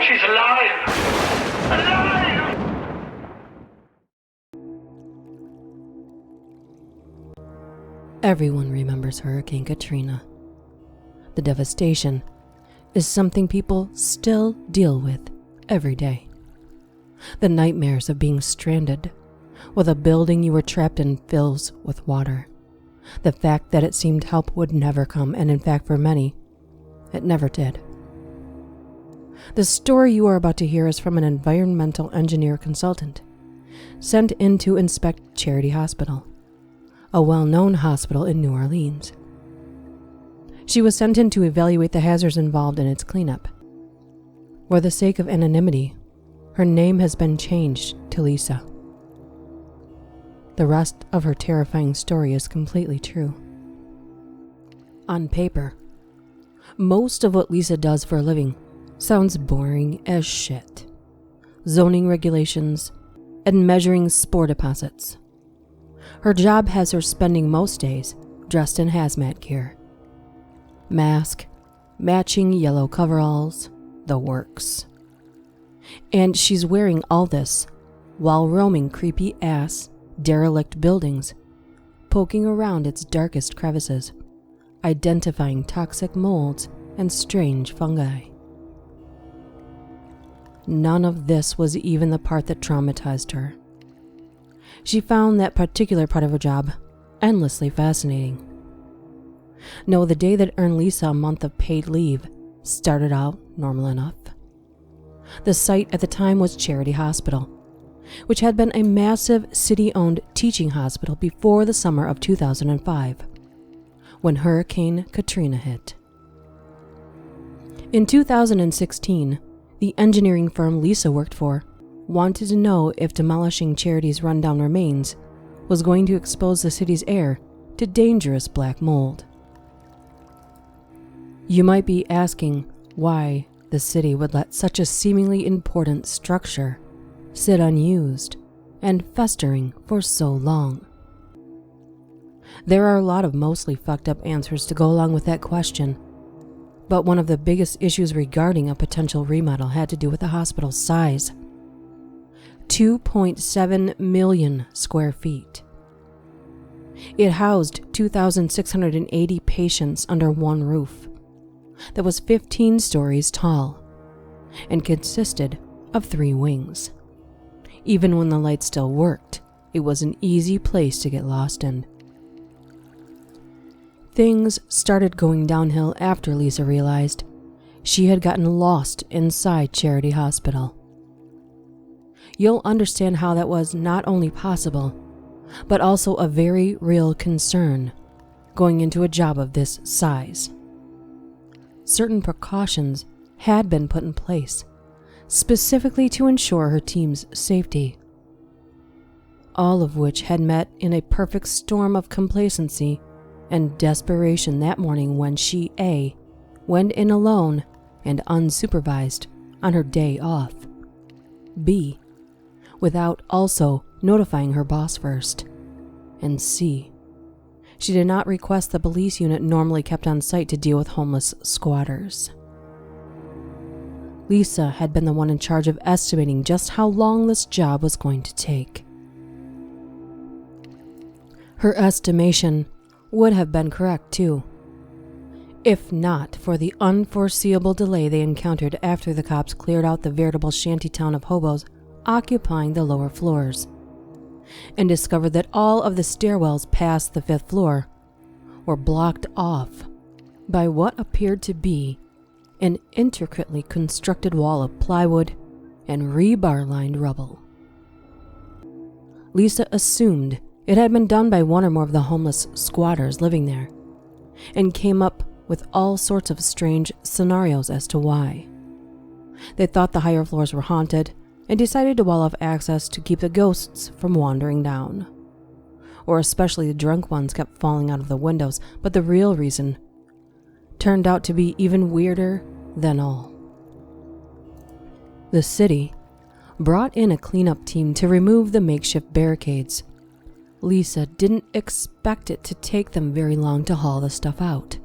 She's alive! Alive! Everyone remembers Hurricane Katrina. The devastation is something people still deal with every day. The nightmares of being stranded, while the building you were trapped in fills with water. The fact that it seemed help would never come, and in fact for many, it never did. The story you are about to hear is from an environmental engineer consultant sent in to inspect Charity Hospital, a well-known hospital in New Orleans. She was sent in to evaluate the hazards involved in its cleanup. For the sake of anonymity, her name has been changed to Lisa. The rest of her terrifying story is completely true. On paper, most of what Lisa does for a living sounds boring as shit. Zoning regulations and measuring spore deposits. Her job has her spending most days dressed in hazmat gear. Mask, matching yellow coveralls, the works. And she's wearing all this while roaming creepy-ass, derelict buildings, poking around its darkest crevices, identifying toxic molds and strange fungi. None of this was even the part that traumatized her. She found that particular part of her job endlessly fascinating. No, the day that earned Lisa a month of paid leave started out normal enough. The site at the time was Charity Hospital, which had been a massive city-owned teaching hospital before the summer of 2005, when Hurricane Katrina hit. In 2016, the engineering firm Lisa worked for wanted to know if demolishing Charity's rundown remains was going to expose the city's air to dangerous black mold. You might be asking why the city would let such a seemingly important structure sit unused and festering for so long. There are a lot of mostly fucked up answers to go along with that question, but one of the biggest issues regarding a potential remodel had to do with the hospital's size. 2.7 million square feet. It housed 2,680 patients under one roof that was 15 stories tall and consisted of 3 wings. Even when the lights still worked, it was an easy place to get lost in. Things started going downhill after Lisa realized she had gotten lost inside Charity Hospital. You'll understand how that was not only possible, but also a very real concern going into a job of this size. Certain precautions had been put in place, specifically to ensure her team's safety, all of which had met in a perfect storm of complacency and desperation that morning when she A. went in alone and unsupervised on her day off, B. without also notifying her boss first, and C. she did not request the police unit normally kept on site to deal with homeless squatters. Lisa had been the one in charge of estimating just how long this job was going to take. Her estimation would have been correct too, if not for the unforeseeable delay they encountered after the cops cleared out the veritable shantytown of hobos occupying the lower floors, and discovered that all of the stairwells past the 5th floor were blocked off by what appeared to be an intricately constructed wall of plywood and rebar-lined rubble. Lisa assumed it had been done by one or more of the homeless squatters living there, and came up with all sorts of strange scenarios as to why. They thought the higher floors were haunted and decided to wall off access to keep the ghosts from wandering down. Or especially the drunk ones kept falling out of the windows, but the real reason turned out to be even weirder than all. The city brought in a cleanup team to remove the makeshift barricades. Lisa didn't expect it to take them very long to haul the stuff out,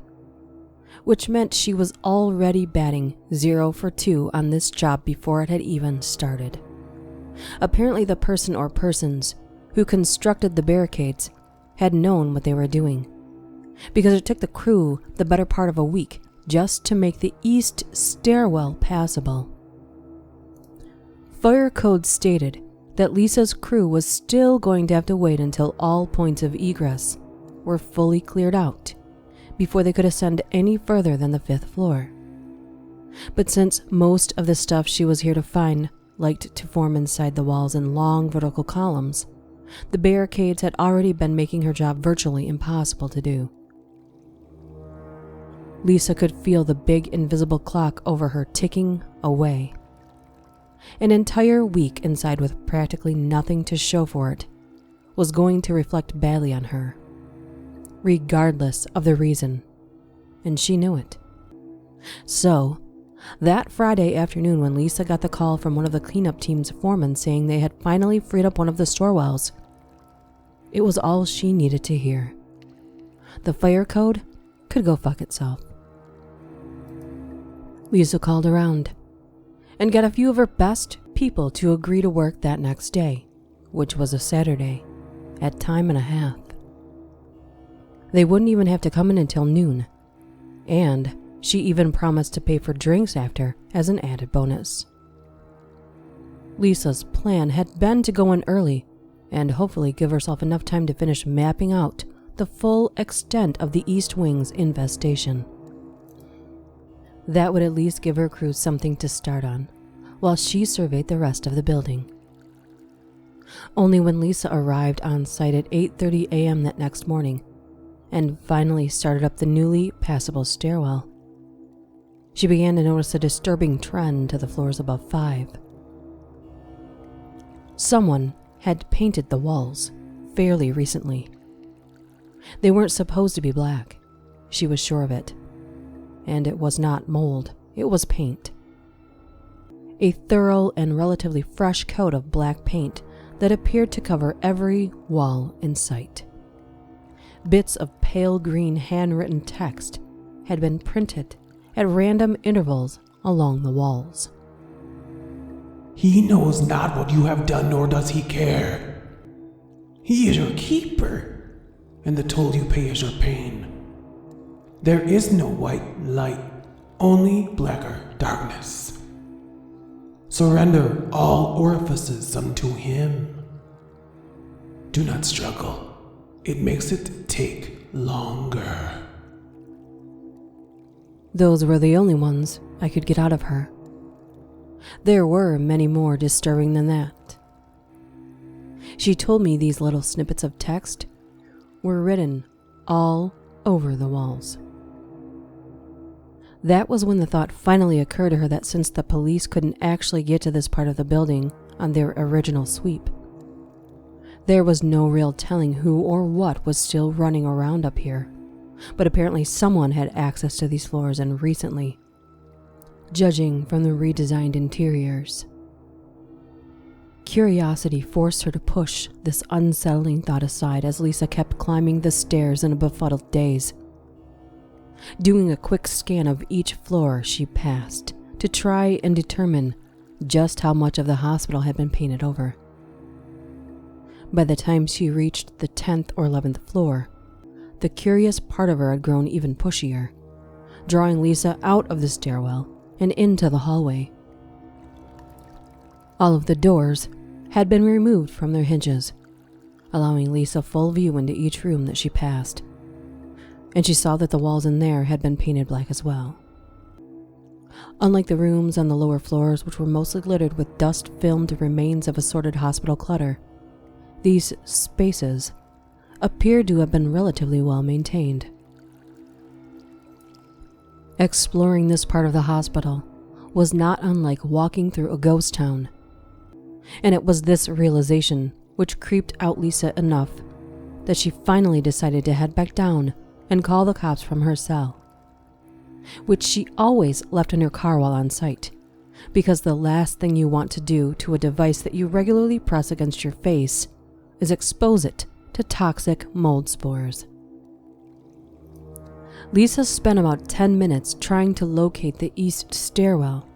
which meant she was already batting 0 for 2 on this job before it had even started. Apparently the person or persons who constructed the barricades had known what they were doing, because it took the crew the better part of a week just to make the east stairwell passable. Fire code stated that Lisa's crew was still going to have to wait until all points of egress were fully cleared out before they could ascend any further than the 5th floor. But since most of the stuff she was here to find liked to form inside the walls in long vertical columns, the barricades had already been making her job virtually impossible to do. Lisa could feel the big invisible clock over her ticking away. An entire week inside with practically nothing to show for it was going to reflect badly on her, regardless of the reason, and she knew it. So, that Friday afternoon when Lisa got the call from one of the cleanup team's foremen saying they had finally freed up one of the store wells, it was all she needed to hear. The fire code could go fuck itself. Lisa called around and got a few of her best people to agree to work that next day, which was a Saturday, at time and a half. They wouldn't even have to come in until noon, and she even promised to pay for drinks after as an added bonus. Lisa's plan had been to go in early and hopefully give herself enough time to finish mapping out the full extent of the East Wing's infestation. That would at least give her crew something to start on, while she surveyed the rest of the building. Only when Lisa arrived on site at 8:30 a.m. that next morning, and finally started up the newly passable stairwell, she began to notice a disturbing trend to the floors above 5. Someone had painted the walls fairly recently. They weren't supposed to be black, she was sure of it. And it was not mold, it was paint. A thorough and relatively fresh coat of black paint that appeared to cover every wall in sight. Bits of pale green handwritten text had been printed at random intervals along the walls. He knows not what you have done, nor does he care. He is your keeper, and the toll you pay is your pain. There is no white light, only blacker darkness. Surrender all orifices unto him. Do not struggle. It makes it take longer. Those were the only ones I could get out of her. There were many more disturbing than that. She told me these little snippets of text were written all over the walls. That was when the thought finally occurred to her that since the police couldn't actually get to this part of the building on their original sweep, there was no real telling who or what was still running around up here, but apparently someone had access to these floors and recently, judging from the redesigned interiors. Curiosity forced her to push this unsettling thought aside as Lisa kept climbing the stairs in a befuddled daze, doing a quick scan of each floor she passed to try and determine just how much of the hospital had been painted over. By the time she reached the 10th or 11th floor, the curious part of her had grown even pushier, drawing Lisa out of the stairwell and into the hallway. All of the doors had been removed from their hinges, allowing Lisa full view into each room that she passed, and she saw that the walls in there had been painted black as well. Unlike the rooms on the lower floors, which were mostly littered with dust-filmed remains of assorted hospital clutter, these spaces appeared to have been relatively well maintained. Exploring this part of the hospital was not unlike walking through a ghost town, and it was this realization which creeped out Lisa enough that she finally decided to head back down and call the cops from her cell, which she always left in her car while on site, because the last thing you want to do to a device that you regularly press against your face is expose it to toxic mold spores. Lisa spent about 10 minutes trying to locate the east stairwell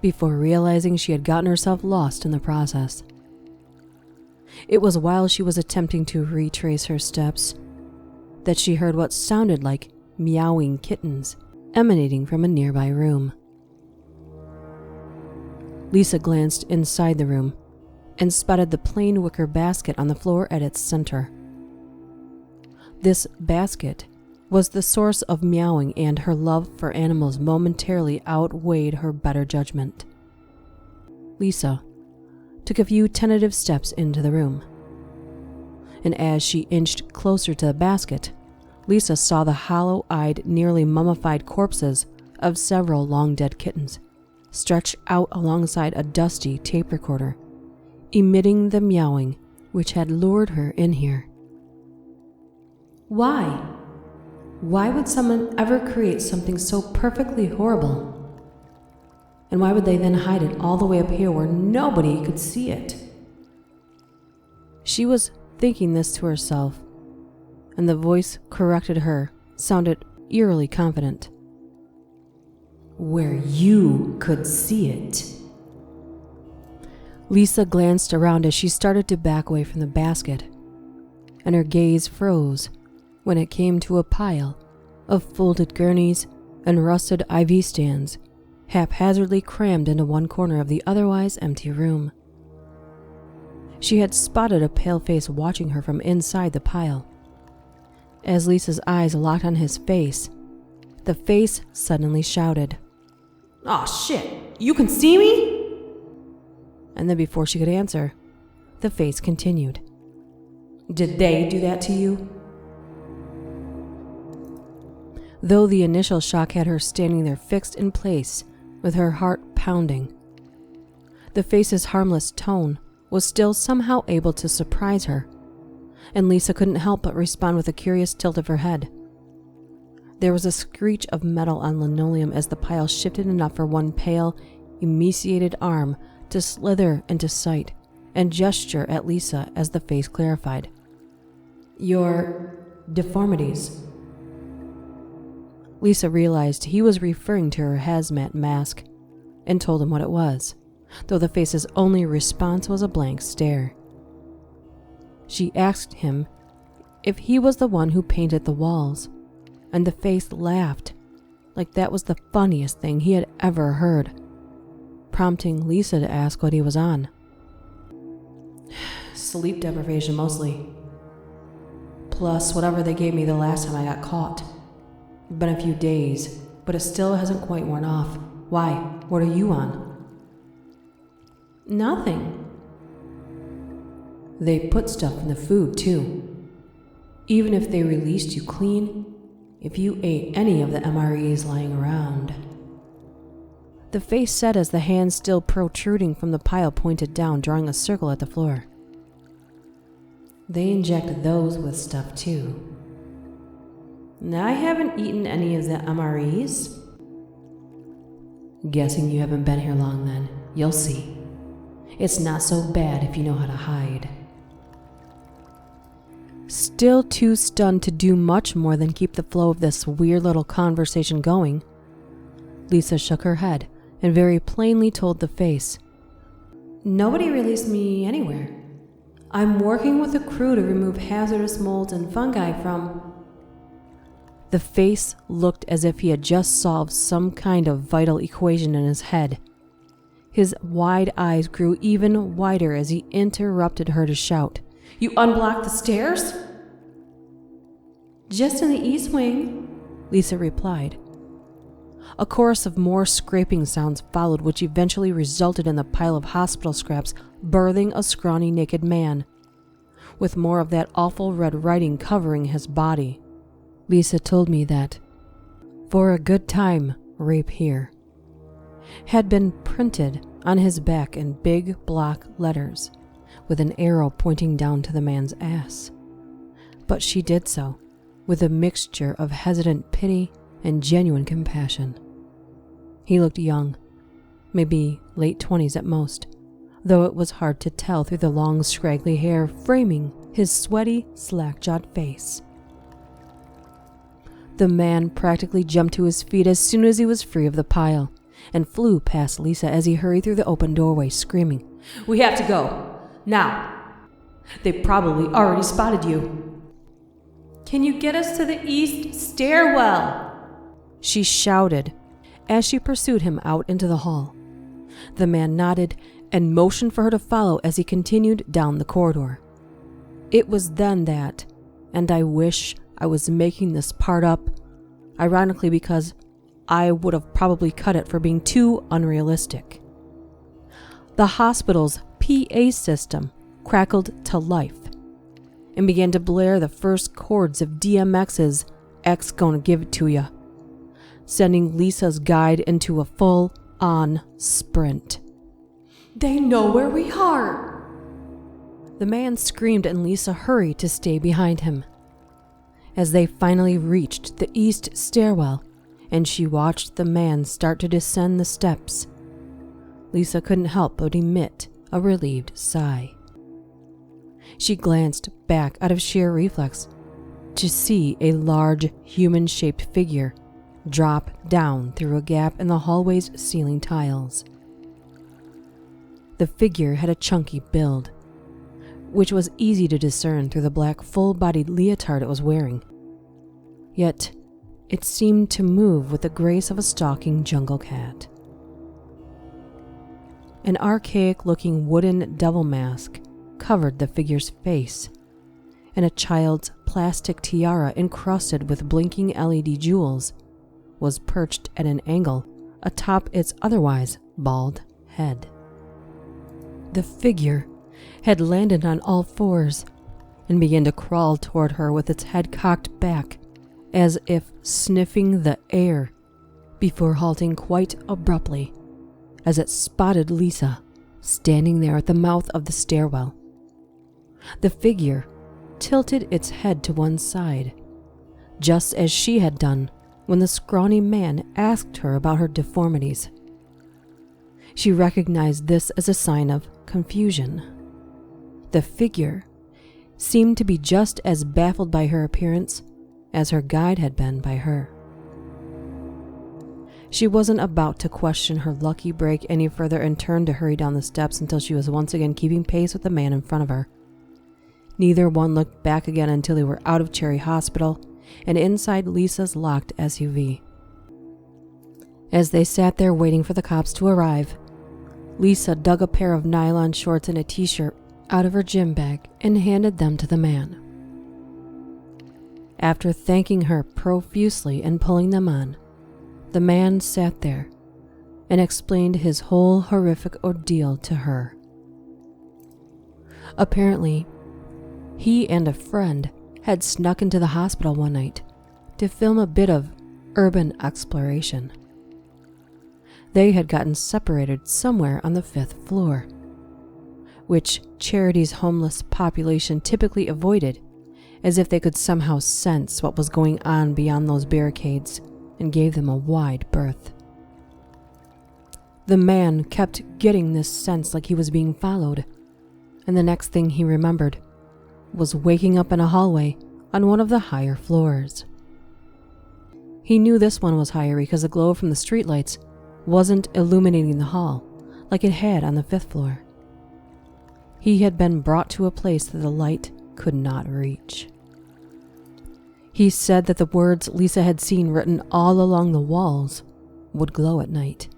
before realizing she had gotten herself lost in the process. It was while she was attempting to retrace her steps that she heard what sounded like meowing kittens emanating from a nearby room. Lisa glanced inside the room and spotted the plain wicker basket on the floor at its center. This basket was the source of meowing, and her love for animals momentarily outweighed her better judgment. Lisa took a few tentative steps into the room, and as she inched closer to the basket, Lisa saw the hollow-eyed, nearly mummified corpses of several long-dead kittens stretched out alongside a dusty tape recorder, emitting the meowing which had lured her in here. Why? Why would someone ever create something so perfectly horrible? And why would they then hide it all the way up here where nobody could see it? She was thinking this to herself, and the voice corrected her sounded eerily confident. Where you could see it. Lisa glanced around as she started to back away from the basket, and her gaze froze when it came to a pile of folded gurneys and rusted IV stands haphazardly crammed into one corner of the otherwise empty room. She had spotted a pale face watching her from inside the pile. As Lisa's eyes locked on his face, the face suddenly shouted, "Aw, shit! You can see me?" And then before she could answer, the face continued, "Did they do that to you?" Though the initial shock had her standing there fixed in place with her heart pounding, the face's harmless tone was still somehow able to surprise her, and Lisa couldn't help but respond with a curious tilt of her head. There was a screech of metal on linoleum as the pile shifted enough for one pale, emaciated arm to slither into sight and gesture at Lisa as the face clarified. "Your deformities." Lisa realized he was referring to her hazmat mask and told him what it was, though the face's only response was a blank stare. She asked him if he was the one who painted the walls, and the face laughed like that was the funniest thing he had ever heard, prompting Lisa to ask what he was on. "Sleep deprivation mostly. Plus whatever they gave me the last time I got caught. Been a few days, but it still hasn't quite worn off. Why? What are you on?" "Nothing." "They put stuff in the food, too. Even if they released you clean, if you ate any of the MREs lying around." The face said as the hand still protruding from the pile pointed down, drawing a circle at the floor. "They inject those with stuff, too." "I haven't eaten any of the MREs." "Guessing you haven't been here long then. You'll see. It's not so bad if you know how to hide." Still too stunned to do much more than keep the flow of this weird little conversation going, Lisa shook her head and very plainly told the face, "Nobody released me anywhere. I'm working with a crew to remove hazardous molds and fungi from..." The face looked as if he had just solved some kind of vital equation in his head. His wide eyes grew even wider as he interrupted her to shout, "You unblocked the stairs?" "Just in the east wing," Lisa replied. A chorus of more scraping sounds followed, which eventually resulted in the pile of hospital scraps birthing a scrawny naked man, with more of that awful red writing covering his body. Lisa told me that, "For a good time, rape here," had been printed on his back in big block letters, with an arrow pointing down to the man's ass. But she did so with a mixture of hesitant pity and genuine compassion. He looked young, maybe late 20s at most, though it was hard to tell through the long scraggly hair framing his sweaty, slack-jawed face. The man practically jumped to his feet as soon as he was free of the pile and flew past Lisa as he hurried through the open doorway, screaming, "We have to go. Now. They probably already spotted you." "Can you get us to the east stairwell?" she shouted as she pursued him out into the hall. The man nodded and motioned for her to follow as he continued down the corridor. It was then that, and I wish I was making this part up, ironically because I would have probably cut it for being too unrealistic. The hospital's PA system crackled to life and began to blare the first chords of DMX's X Gonna Give It To Ya, sending Lisa's guide into a full-on sprint. "They know where we are!" The man screamed and Lisa hurried to stay behind him. As they finally reached the east stairwell and she watched the man start to descend the steps, Lisa couldn't help but emit a relieved sigh. She glanced back out of sheer reflex to see a large human-shaped figure drop down through a gap in the hallway's ceiling tiles. The figure had a chunky build, which was easy to discern through the black full-bodied leotard it was wearing. Yet, it seemed to move with the grace of a stalking jungle cat. An archaic-looking wooden devil mask covered the figure's face, and a child's plastic tiara encrusted with blinking LED jewels was perched at an angle atop its otherwise bald head. The figure had landed on all fours and began to crawl toward her with its head cocked back as if sniffing the air before halting quite abruptly as it spotted Lisa standing there at the mouth of the stairwell. The figure tilted its head to one side, just as she had done when the scrawny man asked her about her deformities. She recognized this as a sign of confusion. The figure seemed to be just as baffled by her appearance as her guide had been by her. She wasn't about to question her lucky break any further and turned to hurry down the steps until she was once again keeping pace with the man in front of her. Neither one looked back again until they were out of Cherry Hospital and inside Lisa's locked SUV. As they sat there waiting for the cops to arrive, Lisa dug a pair of nylon shorts and a t-shirt out of her gym bag and handed them to the man. After thanking her profusely and pulling them on, the man sat there and explained his whole horrific ordeal to her. Apparently, he and a friend had snuck into the hospital one night to film a bit of urban exploration. They had gotten separated somewhere on the 5th floor, which Charity's homeless population typically avoided, as if they could somehow sense what was going on beyond those barricades and gave them a wide berth. The man kept getting this sense like he was being followed, and the next thing he remembered was waking up in a hallway on one of the higher floors. He knew this one was higher because the glow from the streetlights wasn't illuminating the hall like it had on the 5th floor. He had been brought to a place that the light could not reach. He said that the words Lisa had seen written all along the walls would glow at night,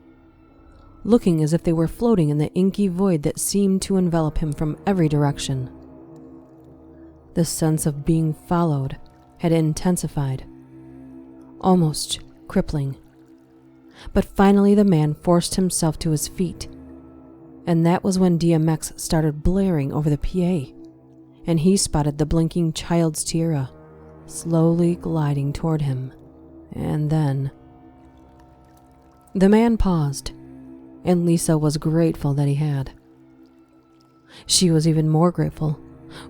looking as if they were floating in the inky void that seemed to envelop him from every direction. The sense of being followed had intensified, almost crippling. But finally the man forced himself to his feet, and that was when DMX started blaring over the PA, and he spotted the blinking child's tiara slowly gliding toward him. And then the man paused, and Lisa was grateful that he had. She was even more grateful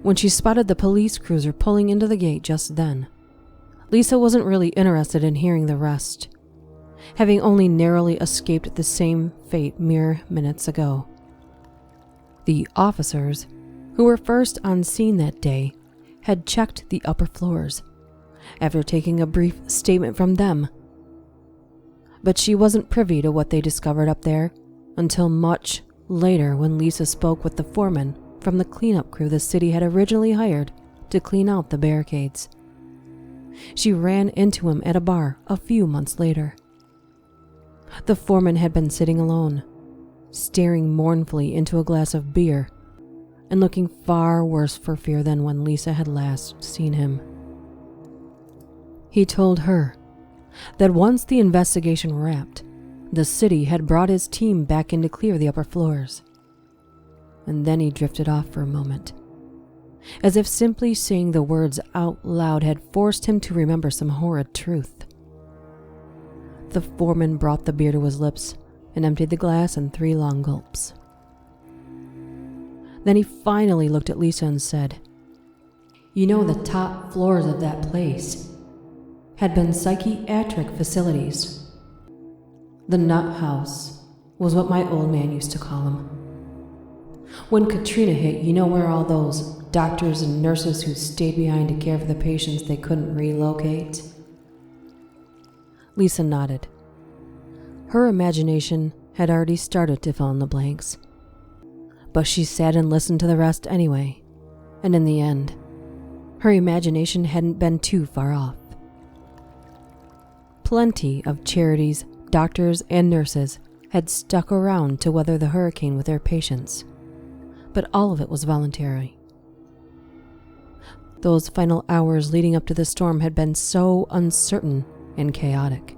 when she spotted the police cruiser pulling into the gate just then. Lisa wasn't really interested in hearing the rest, having only narrowly escaped the same fate mere minutes ago. The officers, who were first on scene that day, had checked the upper floors, after taking a brief statement from them. But she wasn't privy to what they discovered up there until much later, when Lisa spoke with the foreman from the cleanup crew the city had originally hired to clean out the barricades. She ran into him at a bar a few months later. The foreman had been sitting alone, staring mournfully into a glass of beer and looking far worse for fear than when Lisa had last seen him. He told her that once the investigation wrapped, the city had brought his team back in to clear the upper floors. And then he drifted off for a moment, as if simply saying the words out loud had forced him to remember some horrid truth. The foreman brought the beer to his lips and emptied the glass in 3 long gulps. Then he finally looked at Lisa and said, "You know, the top floors of that place had been psychiatric facilities. The nut house was what my old man used to call them. When Katrina hit, you know where all those doctors and nurses who stayed behind to care for the patients they couldn't relocate?" Lisa nodded. Her imagination had already started to fill in the blanks, but she sat and listened to the rest anyway, and in the end, her imagination hadn't been too far off. Plenty of charities, doctors, and nurses had stuck around to weather the hurricane with their patients, but all of it was voluntary. Those final hours leading up to the storm had been so uncertain and chaotic.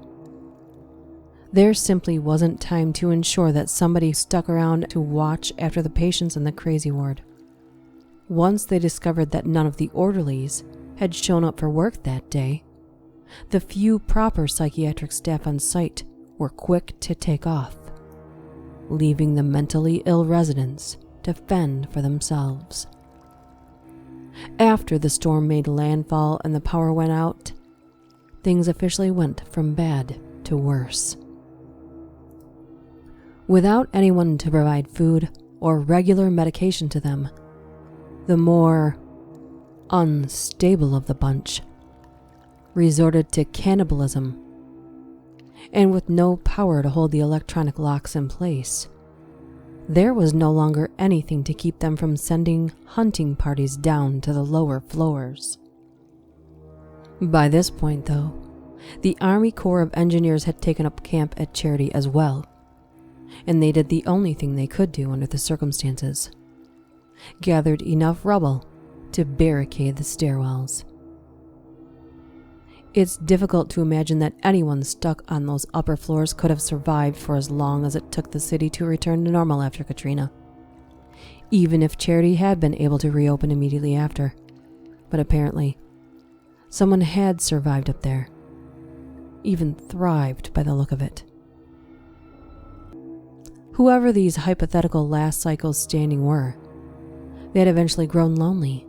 There simply wasn't time to ensure that somebody stuck around to watch after the patients in the crazy ward. Once they discovered that none of the orderlies had shown up for work that day, the few proper psychiatric staff on site were quick to take off, leaving the mentally ill residents to fend for themselves. After the storm made landfall and the power went out, things officially went from bad to worse. Without anyone to provide food or regular medication to them, the more unstable of the bunch resorted to cannibalism, and with no power to hold the electronic locks in place, there was no longer anything to keep them from sending hunting parties down to the lower floors. By this point, though, the Army Corps of Engineers had taken up camp at Charity as well, and they did the only thing they could do under the circumstances: gathered enough rubble to barricade the stairwells. It's difficult to imagine that anyone stuck on those upper floors could have survived for as long as it took the city to return to normal after Katrina, even if Charity had been able to reopen immediately after. But apparently, someone had survived up there, even thrived by the look of it. Whoever these hypothetical last cycles standing were, they had eventually grown lonely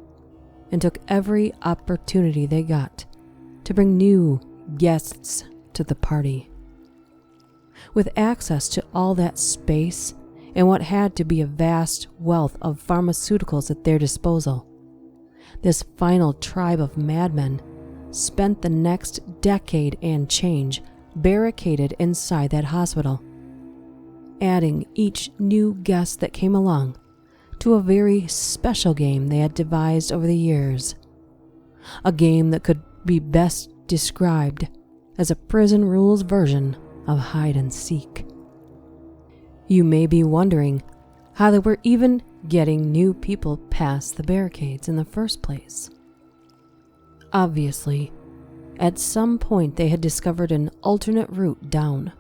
and took every opportunity they got to bring new guests to the party. With access to all that space and what had to be a vast wealth of pharmaceuticals at their disposal, this final tribe of madmen spent the next decade and change barricaded inside that hospital, adding each new guest that came along to a very special game they had devised over the years. A game that could be best described as a prison rules version of hide and seek. You may be wondering how they were even getting new people past the barricades in the first place. Obviously, at some point they had discovered an alternate route down.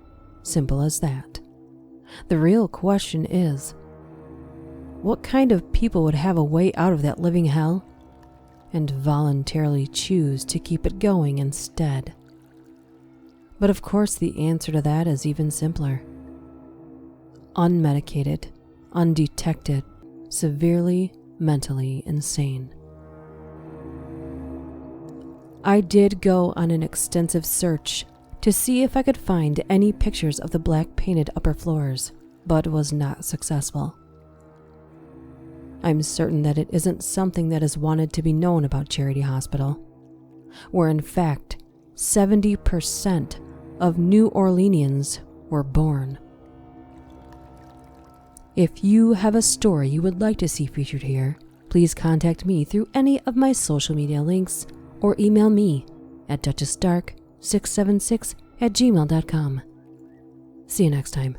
Simple as that. The real question is, what kind of people would have a way out of that living hell and voluntarily choose to keep it going instead? But of course the answer to that is even simpler. Unmedicated, undetected, severely mentally insane. I did go on an extensive search to see if I could find any pictures of the black painted upper floors, but was not successful. I'm certain that it isn't something that is wanted to be known about Charity Hospital, where in fact 70% of New Orleanians were born. If you have a story you would like to see featured here, please contact me through any of my social media links or email me at DuchessDark676@gmail.com. See you next time.